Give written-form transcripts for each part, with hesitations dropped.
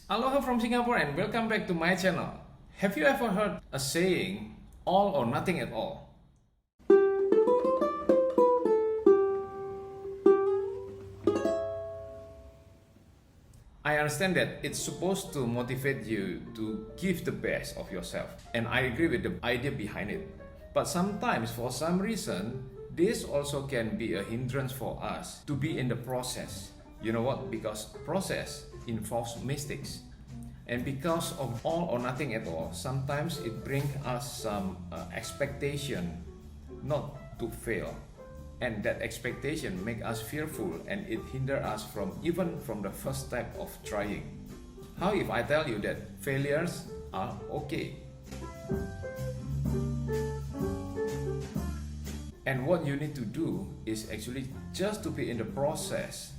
Aloha from Singapore and welcome back to my channel. Have you ever heard a saying, all or nothing at all? I understand that it's supposed to motivate you to give the best of yourself, and I agree with the idea behind it. But sometimes, for some reason, this also can be a hindrance for us to be in the process. You know what? Because process involves mistakes. And because of all or nothing at all, sometimes it brings us some expectation not to fail. And that expectation make us fearful and it hinder us from even from the first step of trying. How if I tell you that failures are okay? And what you need to do is actually just to be in the process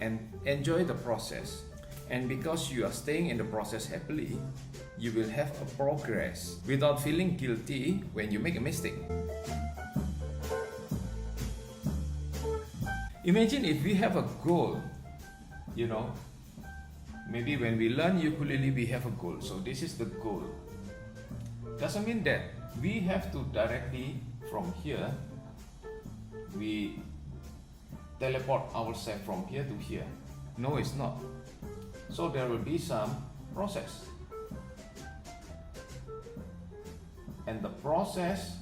and enjoy the process. And because you are staying in the process happily, you will have a progress without feeling guilty when you make a mistake. Imagine if we have a goal, maybe when we learn ukulele we have a goal. So this is the goal. Doesn't mean that we have to directly from here, we teleport ourselves from here to here. No, it's not. So there will be some process. And the process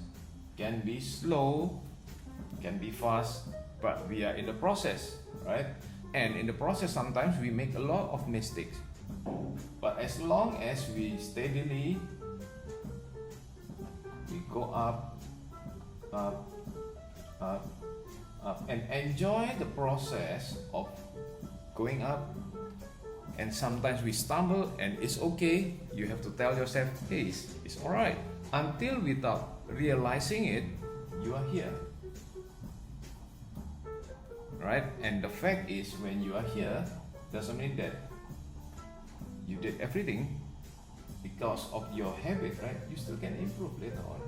can be slow, can be fast, but we are in the process, right? And in the process sometimes we make a lot of mistakes. But as long as we steadily we go up, up, up, up and enjoy the process of going up. And sometimes we stumble and it's okay. You have to tell yourself, hey, it's alright. Until without realizing it, you are here. Right? And the fact is, when you are here, doesn't mean that you did everything because of your habit, right? You still can improve later on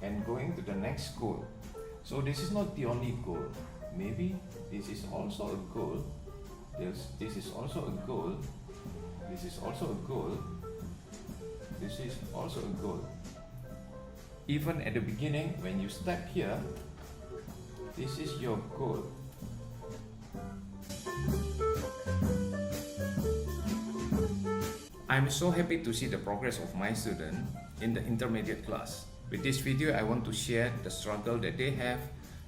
and going to the next goal. So this is not the only goal. Maybe this is also a goal. This is also a goal. This is also a goal. This is also a goal. Even at the beginning, when you step here, this is your goal. I'm so happy to see the progress of my student in the intermediate class. With this video, I want to share the struggle that they have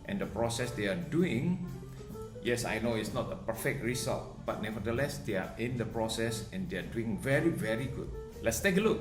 and the process they are doing. Yes, I know it's not a perfect result, but nevertheless, they are in the process and they are doing very, very good. Let's take a look.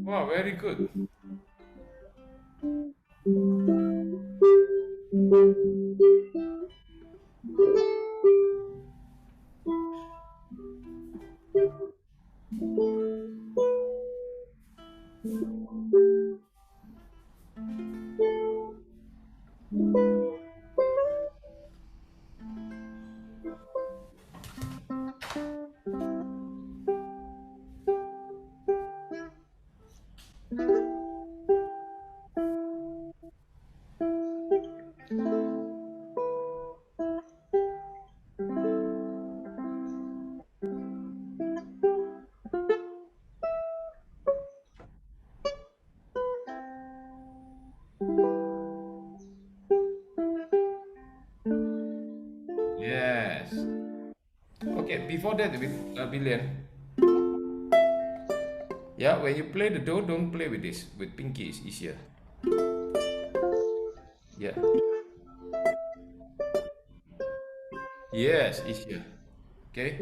Wow, very good. Yes. Okay, before that with Billion. Yeah, when you play the do, don't play with this. With pinky is easier. Yeah. Yes, easier. Okay.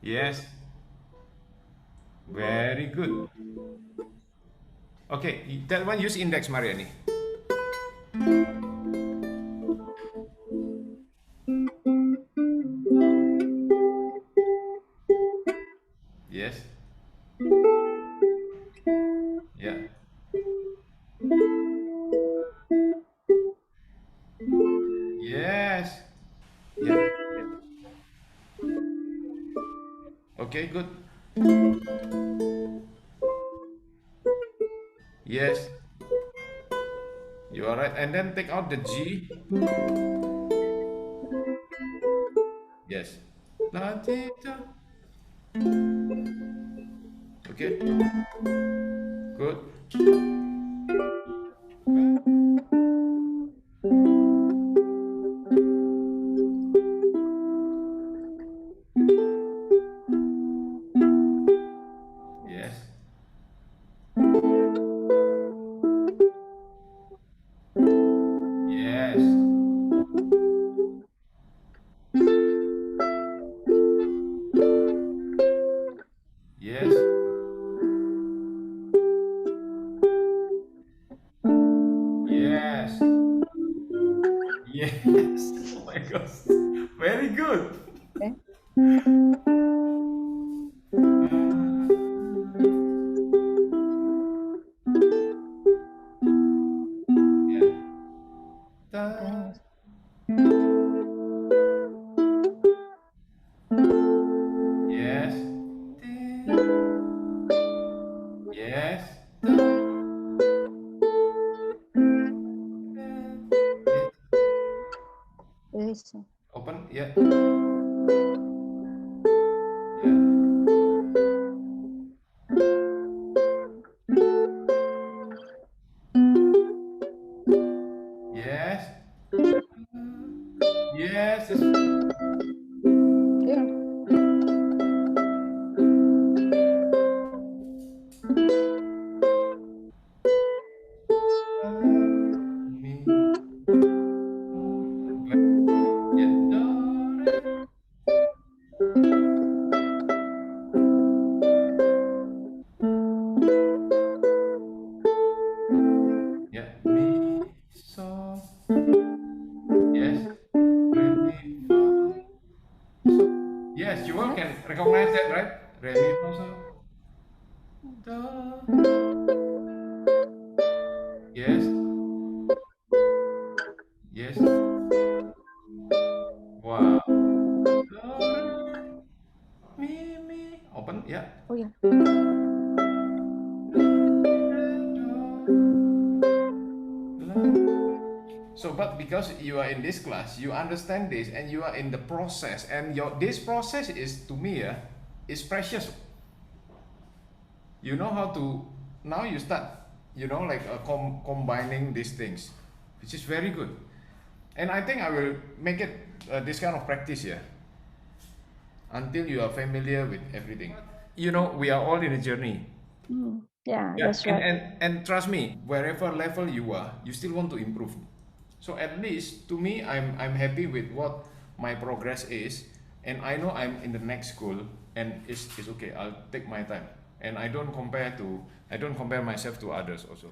Yes. Very good. Okay, that one use index, Mariani. Yes. Yeah. Yes. Yeah. Okay, good. Yes. You are right. And then take out the G. Yes. La ti da. Okay. Good. Yes. Yes. Yes. Yes. Yes. Oh my gosh. Very good. Okay. Yeah. Da. Yes. Yes. Ti. Yes. Da. Yes. Yes. Open. Yeah. Yeah. Yes. Yes. Yes. Yeah. Mi. Yeah. Do, re. Yeah. Mi. So. Yes. Re, mi, fa. So. Yes, you all Uh-huh. can recognize that, right? Re, mi, fa, so. Do. Yes. Yes. Wow. Do, re, mi, mi. Open. Yeah. Oh yeah. Re, do, la. So, but because you are in this class, you understand this, and you are in the process, and your this process is to me, is precious. You know how to now you start, like combining these things, which is very good. And I think I will make it this kind of practice here until you are familiar with everything. We are all in a journey. Yeah, Yeah, that's and right. and and trust me, wherever level you are, you still want to improve. So at least to me, I'm happy with what my progress is, and I know I'm in the next school, and it's okay. I'll take my time, and I don't compare myself to others also.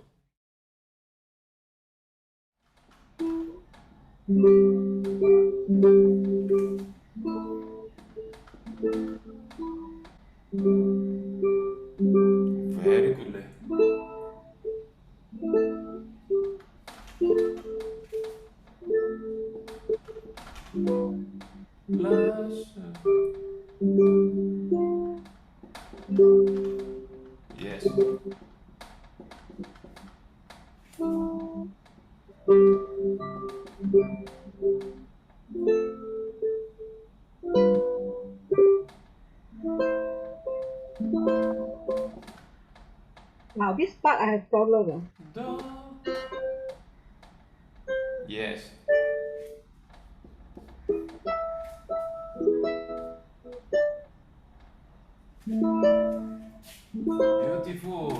Very good, Leh. Last, yes. Now this part I have problem. Do. Yes. Beautiful.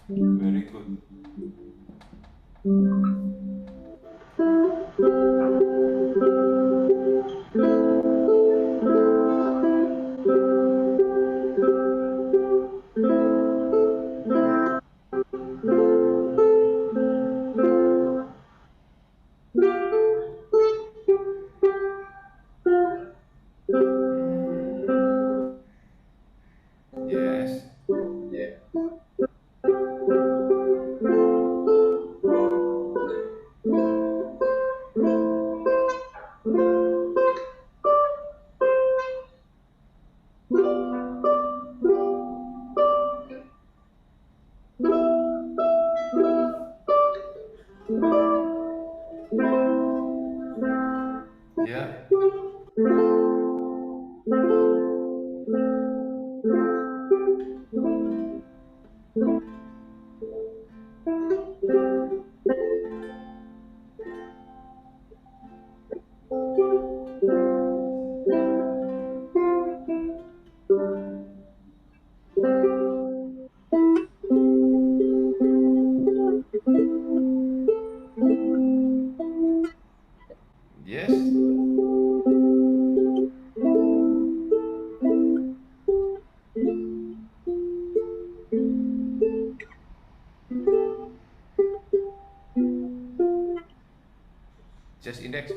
Very good. Yes. Yeah. Yes. Just index.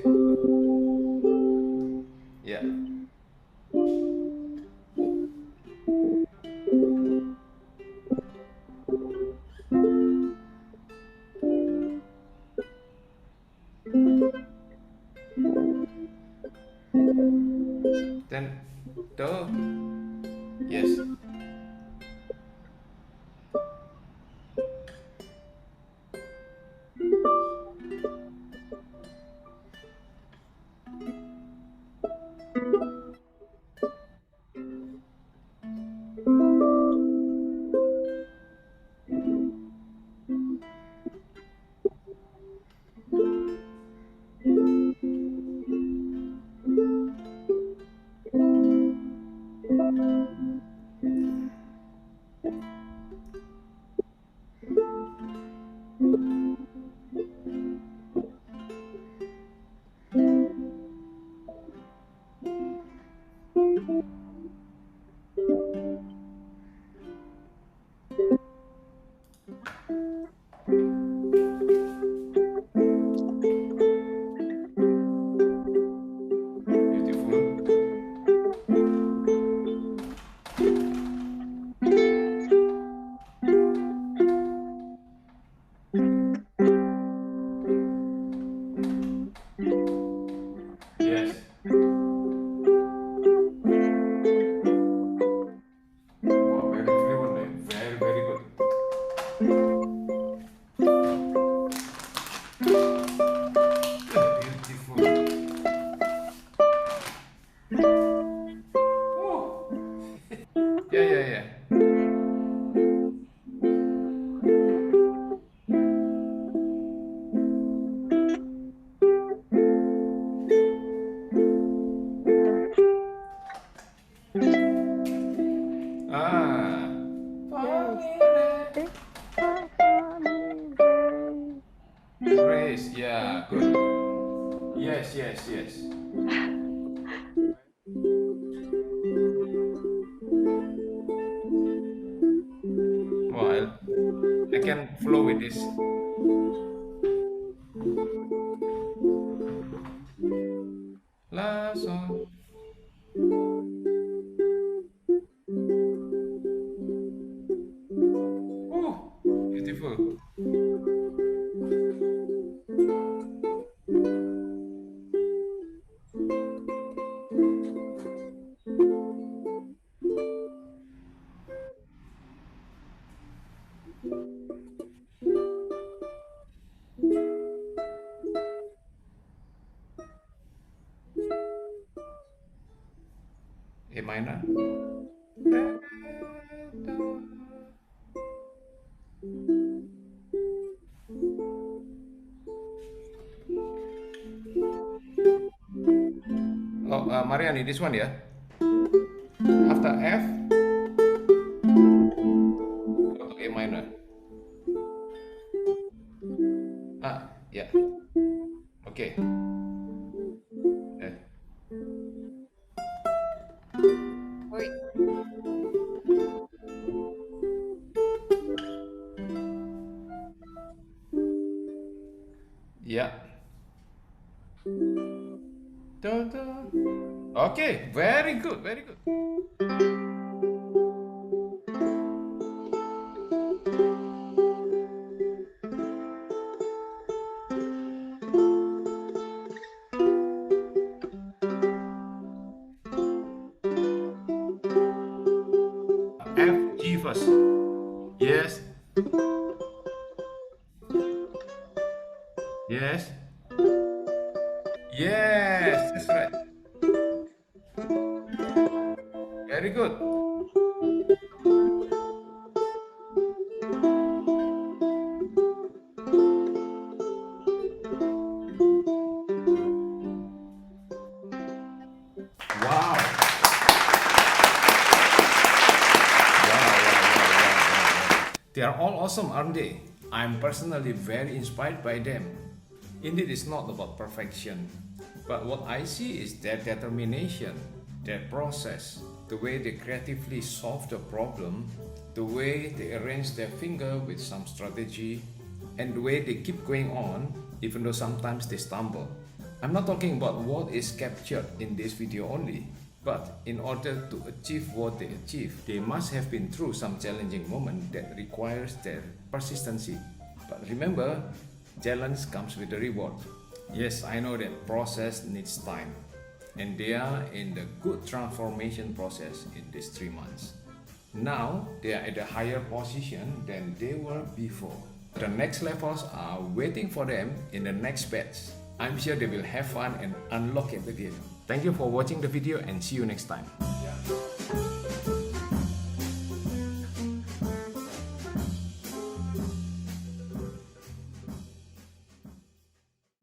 Yeah. Then do. Yes. Beautiful. Yes. Wow, very fluent. Very, very good. Beautiful. Oh. Yeah, yeah, yeah. Ah. Yes. It's a funny day. Grace. Yeah, good. Yes, yes, yes. Well, I can flow with this. La sol. Oh, beautiful. A minor. Oh, Mariani, this one, yeah. After F, go to A minor. Yeah. Okay. Wait. Yeah. Okay, very good, very good. F, G first. Yes, yes, yes, that's right. Very good. Wow. Wow. They are all awesome, aren't they? I'm personally very inspired by them. Indeed, it's not about perfection, but what I see is their determination, their process, the way they creatively solve the problem, the way they arrange their finger with some strategy, and the way they keep going on, even though sometimes they stumble. I'm not talking about what is captured in this video only, but in order to achieve what they achieve, they must have been through some challenging moment that requires their persistency. But remember, challenge comes with a reward. Yes, I know that process needs time, and they are in the good transformation process in these 3 months. Now they are at a higher position than they were before. The next levels are waiting for them in the next batch. I'm sure they will have fun and unlock it again. Thank you for watching the video and see you next time.